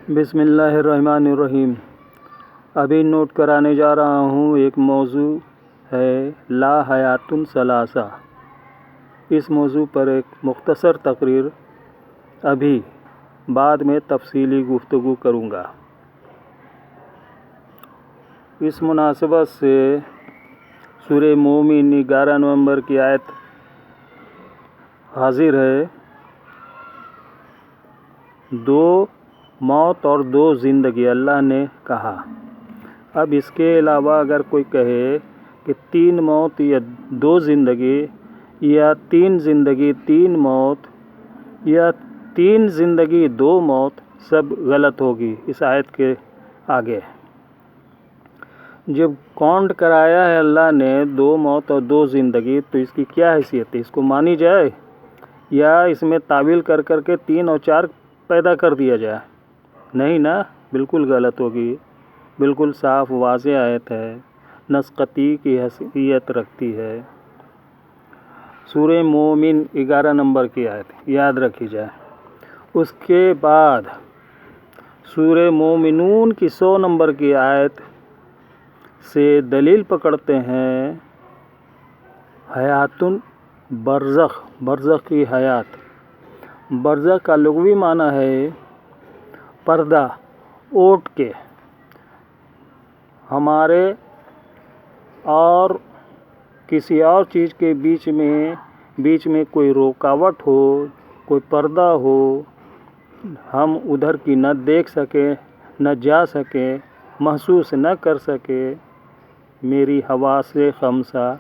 بسم اللہ الرحمن الرحیم۔ ابھی نوٹ کرانے جا رہا ہوں، ایک موضوع ہے لا حیات ثلاثہ۔ اس موضوع پر ایک مختصر تقریر ابھی بعد میں تفصیلی گفتگو کروں گا۔ اس مناسبت سے سورہ مومن 11 نومبر کی آیت حاضر ہے۔ دو موت اور دو زندگی اللہ نے کہا۔ اب اس کے علاوہ اگر کوئی کہے کہ 3 موت یا 2 زندگی یا 3 زندگی 3 موت یا 3 زندگی 2 موت، سب غلط ہوگی اس آیت کے آگے۔ جب کاؤنٹ کرایا ہے اللہ نے 2 موت اور 2 زندگی، تو اس کی کیا حیثیت ہے؟ اس کو مانی جائے یا اس میں تعویل کر کے 3 اور 4 پیدا کر دیا جائے؟ نہیں نا، بالکل غلط ہوگی۔ بالکل صاف واضح آیت ہے، نص قطعی کی حیثیت رکھتی ہے۔ سورہ مومن 11 نمبر کی آیت یاد رکھی جائے۔ اس کے بعد سورہ مومنون کی 100 نمبر کی آیت سے دلیل پکڑتے ہیں حیات برزخ، برزخ کی حیات۔ برزخ کا لغوی معنی ہے پردہ، اوٹ کے۔ ہمارے اور کسی اور چیز کے بیچ میں کوئی رکاوٹ ہو، کوئی پردہ ہو، ہم ادھر کی نہ دیکھ سکیں، نہ جا سکیں، محسوس نہ کر سکیں، میری حواس خمسہ،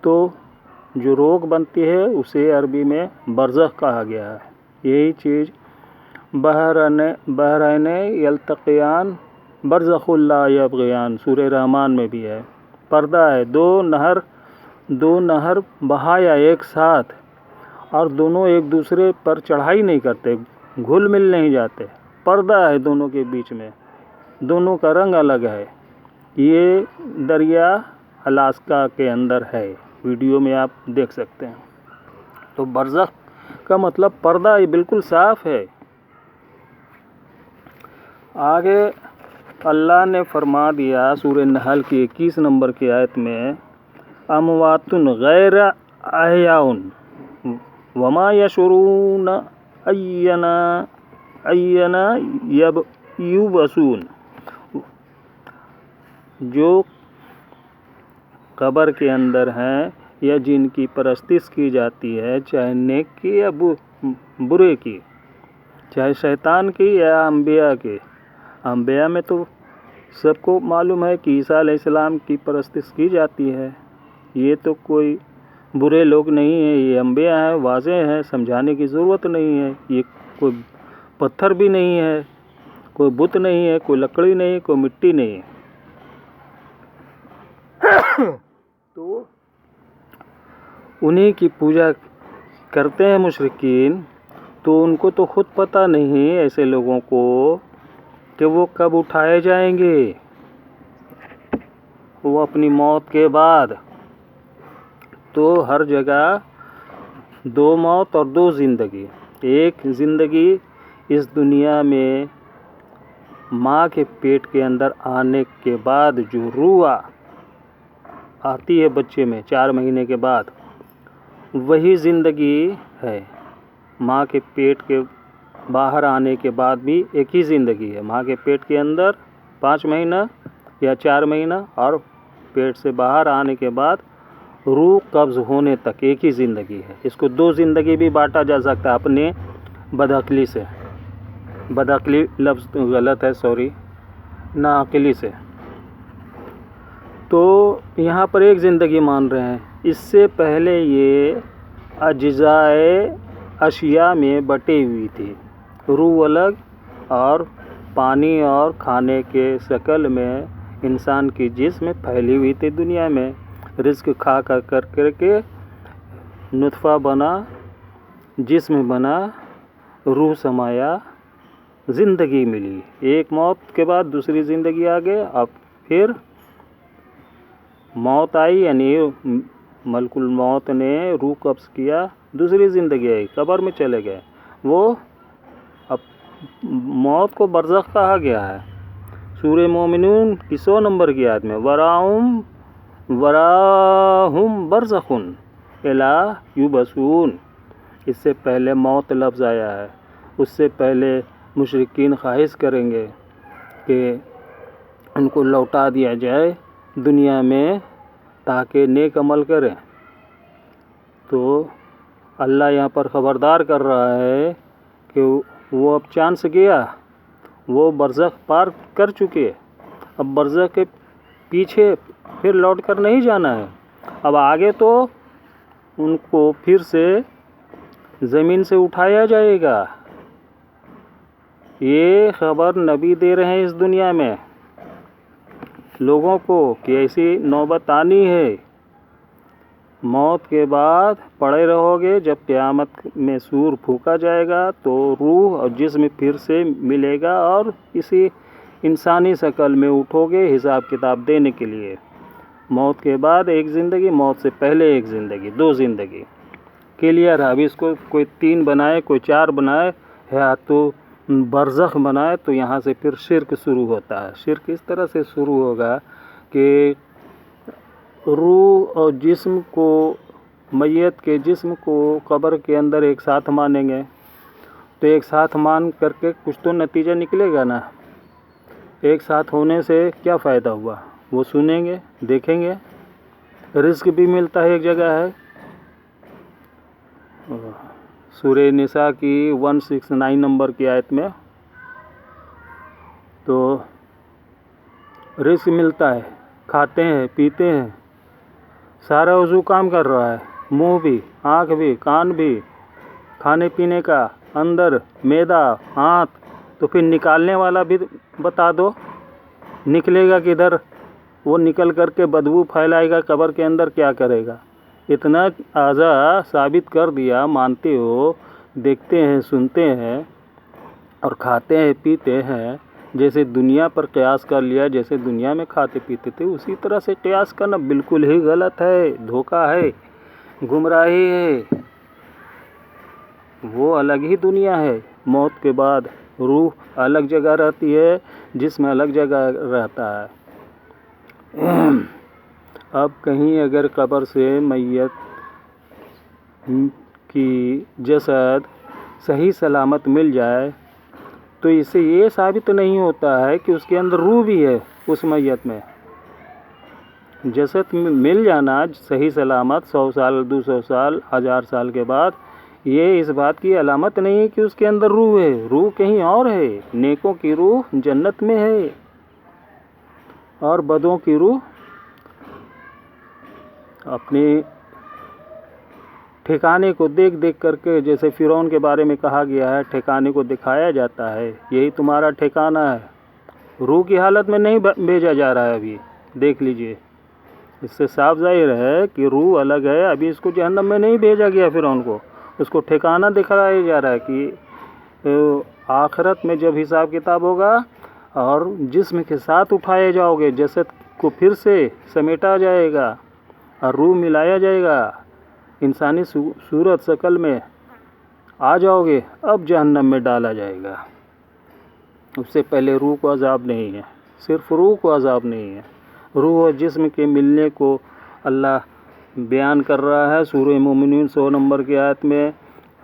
تو جو روک بنتی ہے اسے عربی میں برزخ کہا گیا ہے۔ یہی چیز بحرین یلتقیان برزخ لا یبغیان سورہ رحمان میں بھی ہے۔ پردہ ہے، دو نہر بہایا ایک ساتھ، اور دونوں ایک دوسرے پر چڑھائی نہیں کرتے، گھل مل نہیں جاتے، پردہ ہے دونوں کے بیچ میں، دونوں کا رنگ الگ ہے۔ یہ دریا الاسکا کے اندر ہے، ویڈیو میں آپ دیکھ سکتے ہیں۔ تو برزخ کا مطلب پردہ، یہ بالکل صاف ہے۔ آگے اللہ نے فرما دیا سورہ نحل کی 21 نمبر کی آیت میں، اموات غیر احیاء وما یشعرون اینا یبعثون۔ جو قبر کے اندر ہیں یا جن کی پرستش کی جاتی ہے، چاہے نیک کی یا برے کی، چاہے شیطان کی یا انبیاء کی۔ انبیاء میں تو سب کو معلوم ہے کہ عیسیٰ علیہ السلام کی پرستش کی جاتی ہے۔ یہ تو کوئی برے لوگ نہیں ہیں، یہ انبیاء ہیں، واضح ہیں، سمجھانے کی ضرورت نہیں ہے۔ یہ کوئی پتھر بھی نہیں ہے، کوئی بت نہیں ہے، کوئی لکڑی نہیں، کوئی مٹی نہیں ہے۔ تو انہی کی پوجا کرتے ہیں مشرکین، تو ان کو تو خود پتہ نہیں ایسے لوگوں کو کہ وہ کب اٹھائے جائیں گے، وہ اپنی موت کے بعد۔ تو ہر جگہ 2 موت اور 2 زندگی۔ ایک زندگی اس دنیا میں ماں کے پیٹ کے اندر آنے کے بعد جو روح آتی ہے بچے میں 4 مہینے کے بعد، وہی زندگی ہے۔ ماں کے پیٹ کے باہر آنے کے بعد بھی ایک ہی زندگی ہے۔ ماں کے پیٹ کے اندر 5 مہینہ یا 4 مہینہ، اور پیٹ سے باہر آنے کے بعد روح قبض ہونے تک ایک ہی زندگی ہے۔ اس کو 2 زندگی بھی بانٹا جا سکتا ہے اپنے بدعقلی سے۔ بدعقلی لفظ غلط ہے، سوری، ناعقلی سے۔ تو یہاں پر ایک زندگی مان رہے ہیں۔ اس سے پہلے یہ اجزائے اشیاء میں بٹی ہوئی تھی، روح الگ اور پانی اور کھانے کے شکل میں انسان کی جسم میں پھیلی ہوئی تھی دنیا میں۔ رزق کھا کر کے نطفہ بنا، جسم بنا، روح سمایا، زندگی ملی۔ ایک موت کے بعد دوسری زندگی آگے، اب پھر موت آئی، یعنی ملک الموت نے روح قبض کیا، دوسری زندگی آئی، قبر میں چلے گئے۔ وہ اب موت کو برزخ کہا گیا ہے۔ سورہ مومنون کی 100 نمبر کی آیت میں وراہم برزخن الی یبعثون، اس سے پہلے موت لفظ آیا ہے۔ اس سے پہلے مشرکین خواہش کریں گے کہ ان کو لوٹا دیا جائے دنیا میں تاکہ نیک عمل کریں، تو اللہ یہاں پر خبردار کر رہا ہے کہ وہ اب چانس گیا، وہ برزخ پار کر چکے، اب برزخ کے پیچھے پھر لوٹ کر نہیں جانا ہے، اب آگے تو ان کو پھر سے زمین سے اٹھایا جائے گا۔ یہ خبر نبی دے رہے ہیں اس دنیا میں لوگوں کو کہ ایسی نوبت آنی ہے، موت کے بعد پڑے رہو گے، جب قیامت میں سور پھونکا جائے گا تو روح اور جسم پھر سے ملے گا اور اسی انسانی شکل میں اٹھو گے حساب کتاب دینے کے لیے۔ موت کے بعد ایک زندگی، موت سے پہلے ایک زندگی، 2 زندگی کلیئر ہے۔ ابھی اس کو کوئی 3 بنائے، کوئی 4 بنائے یا تو برزخ بنائے تو یہاں سے پھر شرک شروع ہوتا ہے۔ شرک اس طرح سے شروع ہوگا کہ روح اور جسم کو، میت کے جسم کو قبر کے اندر ایک ساتھ مانیں گے، تو ایک ساتھ مان کر کے کچھ تو نتیجہ نکلے گا نا۔ ایک ساتھ ہونے سے کیا فائدہ ہوا؟ وہ سنیں گے، دیکھیں گے، رزق بھی ملتا ہے، ایک جگہ ہے سورہ نساء کی 169 نمبر کی آیت میں، تو رزق ملتا ہے، کھاتے ہیں، پیتے ہیں، سارا عضو کام کر رہا ہے، منہ بھی، آنکھ بھی، کان بھی، کھانے پینے کا، اندر معدہ، ہاتھ، تو پھر نکالنے والا بھی بتا دو، نکلے گا کدھر؟ وہ نکل کر کے بدبو پھیلائے گا قبر کے اندر، کیا کرے گا؟ اتنا اعضاء ثابت کر دیا، مانتے ہو، دیکھتے ہیں، سنتے ہیں اور کھاتے ہیں، پیتے ہیں، جیسے دنیا پر قیاس کر لیا، جیسے دنیا میں کھاتے پیتے تھے اسی طرح سے قیاس کرنا بالکل ہی غلط ہے، دھوکہ ہے، گمراہی ہے۔ وہ الگ ہی دنیا ہے، موت کے بعد روح الگ جگہ رہتی ہے، جسم الگ جگہ رہتا ہے۔ اب کہیں اگر قبر سے میت کی جسد صحیح سلامت مل جائے تو اس سے یہ ثابت نہیں ہوتا ہے کہ اس کے اندر روح بھی ہے۔ اس میت میں جسد مل جانا صحیح سلامت 100 سال، 200 سال، 1000 سال کے بعد، یہ اس بات کی علامت نہیں ہے کہ اس کے اندر روح ہے۔ روح کہیں اور ہے، نیکوں کی روح جنت میں ہے اور بدوں کی روح اپنے ٹھکانے کو دیکھ دیکھ کر کے، جیسے فرعون کے بارے میں کہا گیا ہے، ٹھکانے کو دکھایا جاتا ہے، یہی تمہارا ٹھکانہ ہے۔ روح کی حالت میں نہیں بھیجا جا رہا ہے ابھی، دیکھ لیجئے، اس سے صاف ظاہر ہے کہ روح الگ ہے، ابھی اس کو جہنم میں نہیں بھیجا گیا فرعون کو، اس کو ٹھکانہ دکھایا جا رہا ہے کہ آخرت میں جب حساب کتاب ہوگا اور جسم کے ساتھ اٹھائے جاؤ گے، جسد کو پھر سے سمیٹا جائے گا اور روح ملایا جائے گا، انسانی صورت شکل میں آ جاؤ گے، اب جہنم میں ڈالا جائے گا۔ اس سے پہلے روح کو عذاب نہیں ہے، صرف روح کو عذاب نہیں ہے۔ روح اور جسم کے ملنے کو اللہ بیان کر رہا ہے سورہ مومنون 100 نمبر کی آیت میں۔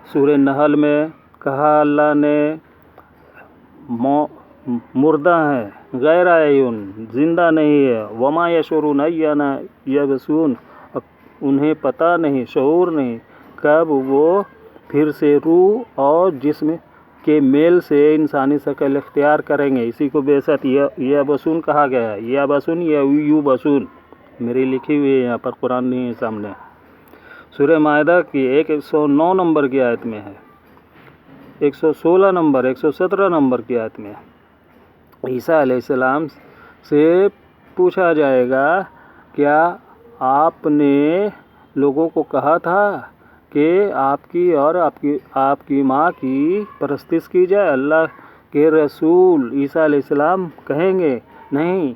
سورہ نحل میں کہا اللہ نے مردہ ہے، غیر احیون، زندہ نہیں ہے، وما یشعرون ایان یبعثون، انہیں پتہ نہیں، شعور نہیں کب وہ پھر سے روح اور جسم کے میل سے انسانی شکل اختیار کریں گے۔ اسی کو بعثت یبعثون کہا گیا ہے، یبعثون یا یبعثون، میری لکھی ہوئی ہے یہاں پر، قرآن نہیں ہے سامنے۔ سورہ مائدہ کی 109 نمبر کی آیت میں ہے، 116 نمبر، 117 نمبر کی آیت میں عیسیٰ علیہ السلام سے پوچھا جائے گا، کیا آپ نے لوگوں کو کہا تھا کہ آپ کی اور آپ کی ماں کی پرستش کی جائے؟ اللہ کے رسول عیسیٰ علیہ السلام کہیں گے، نہیں،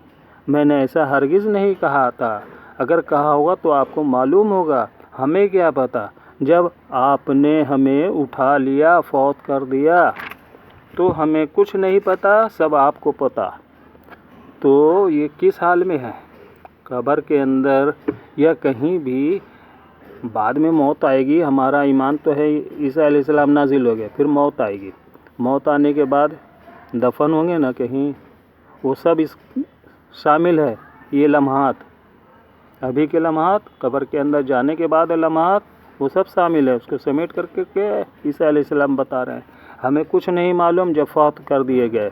میں نے ایسا ہرگز نہیں کہا تھا، اگر کہا ہوگا تو آپ کو معلوم ہوگا، ہمیں کیا پتہ، جب آپ نے ہمیں اٹھا لیا، فوت کر دیا، تو ہمیں کچھ نہیں پتہ، سب آپ کو پتہ۔ تو یہ کس حال میں ہے؟ قبر کے اندر یا کہیں بھی بعد میں موت آئے گی۔ ہمارا ایمان تو ہے عیسیٰ علیہ السلام نازل ہو گئے، پھر موت آئے گی۔ موت آنے کے بعد دفن ہوں گے نا کہیں، وہ سب اس شامل ہے۔ یہ لمحات، ابھی کے لمحات، قبر کے اندر جانے کے بعد لمحات، وہ سب شامل ہے۔ اس کو سمیٹ کر کے عیسیٰ علیہ السلام بتا رہے ہیں۔ ہمیں کچھ نہیں معلوم جب فوت کر دیے گئے،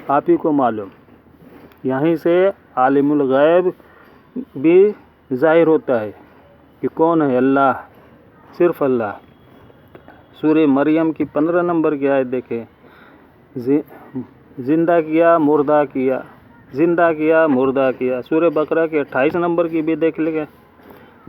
آپ ہی کو معلوم۔ یہیں سے عالم الغیب بھی ظاہر ہوتا ہے کہ کون ہے، اللہ، صرف اللہ۔ سورہ مریم کی 15 نمبر کی آیت دیکھیں، زندہ کیا مردہ کیا، زندہ کیا مردہ کیا۔ سورہ بقرہ کے 28 نمبر کی بھی دیکھ لیں،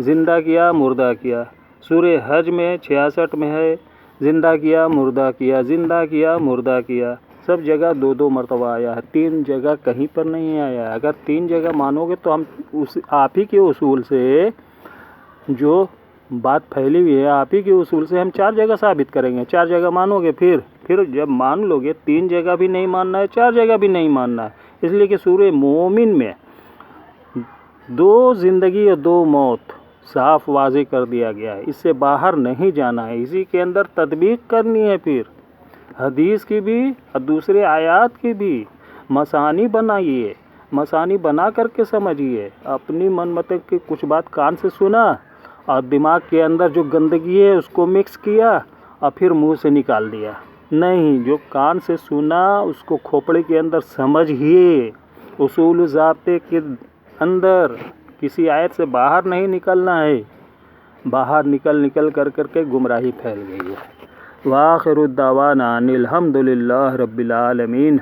زندہ کیا مردہ کیا۔ سورہ حج میں 66 میں ہے، زندہ کیا مردہ کیا، زندہ کیا مردہ کیا۔ سب جگہ 2 مرتبہ آیا ہے، 3 جگہ کہیں پر نہیں آیا ہے۔ اگر 3 جگہ مانو گے تو ہم آپ ہی کے اصول سے، جو بات پھیلی ہوئی ہے آپ ہی کے اصول سے، ہم 4 جگہ ثابت کریں گے۔ 4 جگہ مانو گے، پھر جب مان لو گے 3 جگہ بھی نہیں ماننا ہے، 4 جگہ بھی نہیں ماننا ہے۔ اس لیے کہ سورہ مومن میں 2 زندگی اور 2 موت صاف واضح کر دیا گیا ہے۔ اس سے باہر نہیں جانا ہے، اسی کے اندر تطبیق کرنی ہے۔ پھر حدیث کی بھی اور دوسرے آیات کی بھی مسانی بنائیے، مسانی بنا کر کے سمجھیے۔ اپنی من مطلب کی کچھ بات کان سے سنا اور دماغ کے اندر جو گندگی ہے اس کو مکس کیا اور پھر منہ سے نکال دیا، نہیں۔ جو کان سے سنا اس کو کھوپڑے کے اندر سمجھیے، اصول و ضابطے کے اندر، کسی آیت سے باہر نہیں نکلنا ہے۔ باہر نکل کر کے گمراہی پھیل گئی ہے۔ وآخر الدعوانا ان الحمد للہ رب العالمین۔